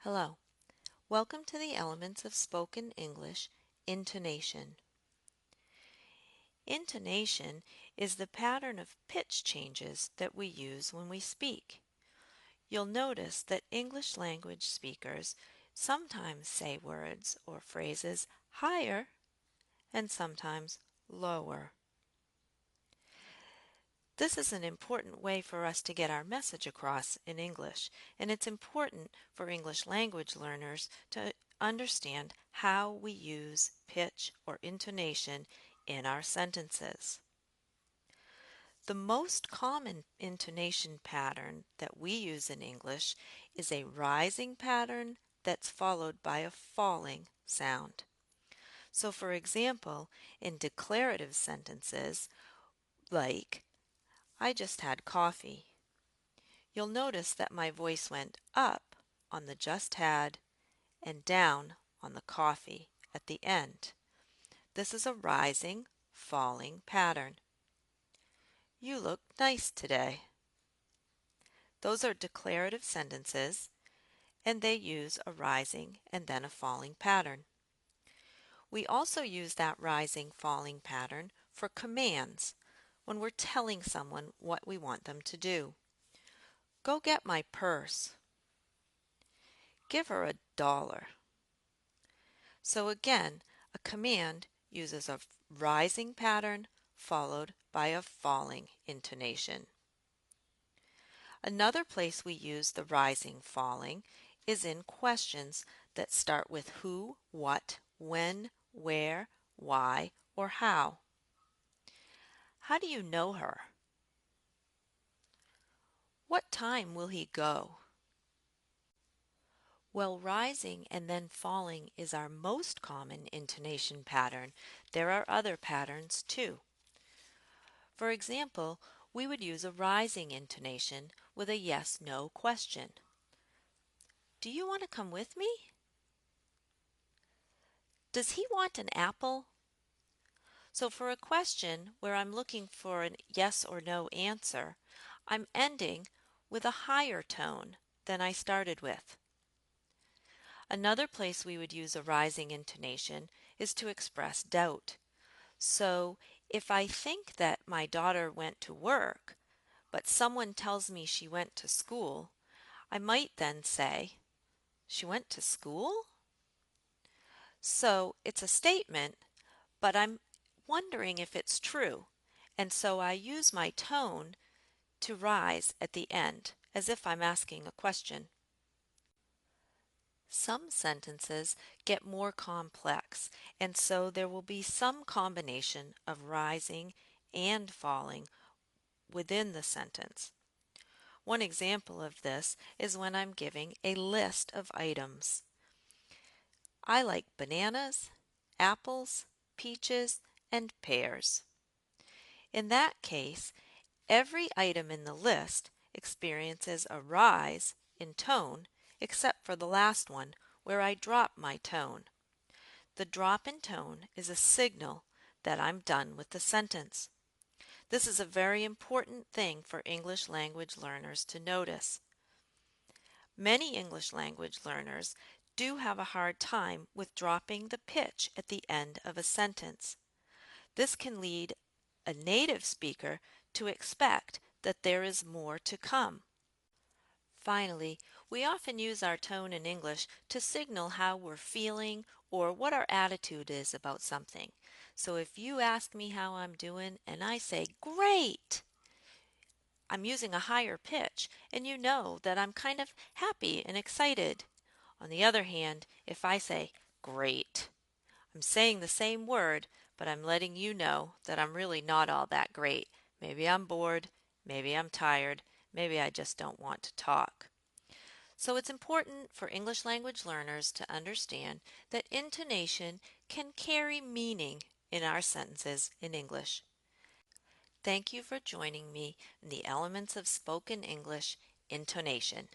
Hello. Welcome to the Elements of Spoken English, Intonation. Intonation is the pattern of pitch changes that we use when we speak. You'll notice that English language speakers sometimes say words or phrases higher and sometimes lower. This is an important way for us to get our message across in English, and it's important for English language learners to understand how we use pitch or intonation in our sentences. The most common intonation pattern that we use in English is a rising pattern that's followed by a falling sound. So, for example, in declarative sentences like, I just had coffee, you'll notice that my voice went up on the just had and down on the coffee at the end. This is a rising, falling pattern. You look nice today. Those are declarative sentences, and they use a rising and then a falling pattern. We also use that rising, falling pattern for commands when we're telling someone what we want them to do. Go get my purse. Give her $1. So again, a command uses a rising pattern followed by a falling intonation. Another place we use the rising falling is in questions that start with who, what, when, where, why, or how. How do you know her? What time will he go? While rising and then falling is our most common intonation pattern, there are other patterns too. For example, we would use a rising intonation with a yes-no question. Do you want to come with me? Does he want an apple? So for a question where I'm looking for a yes or no answer, I'm ending with a higher tone than I started with. Another place we would use a rising intonation is to express doubt. So if I think that my daughter went to work, but someone tells me she went to school, I might then say, she went to school? So it's a statement, but I'm wondering if it's true, and so I use my tone to rise at the end, as if I'm asking a question. Some sentences get more complex, and so there will be some combination of rising and falling within the sentence. One example of this is when I'm giving a list of items. I like bananas, apples, peaches, and pears. In that case, every item in the list experiences a rise in tone except for the last one where I drop my tone. The drop in tone is a signal that I'm done with the sentence. This is a very important thing for English language learners to notice. Many English language learners do have a hard time with dropping the pitch at the end of a sentence. This can lead a native speaker to expect that there is more to come. Finally, we often use our tone in English to signal how we're feeling or what our attitude is about something. So if you ask me how I'm doing and I say, great, I'm using a higher pitch, and you know that I'm kind of happy and excited. On the other hand, if I say, great, I'm saying the same word, but I'm letting you know that I'm really not all that great. Maybe I'm bored, maybe I'm tired, maybe I just don't want to talk. So it's important for English language learners to understand that intonation can carry meaning in our sentences in English. Thank you for joining me in the Elements of Spoken English, Intonation.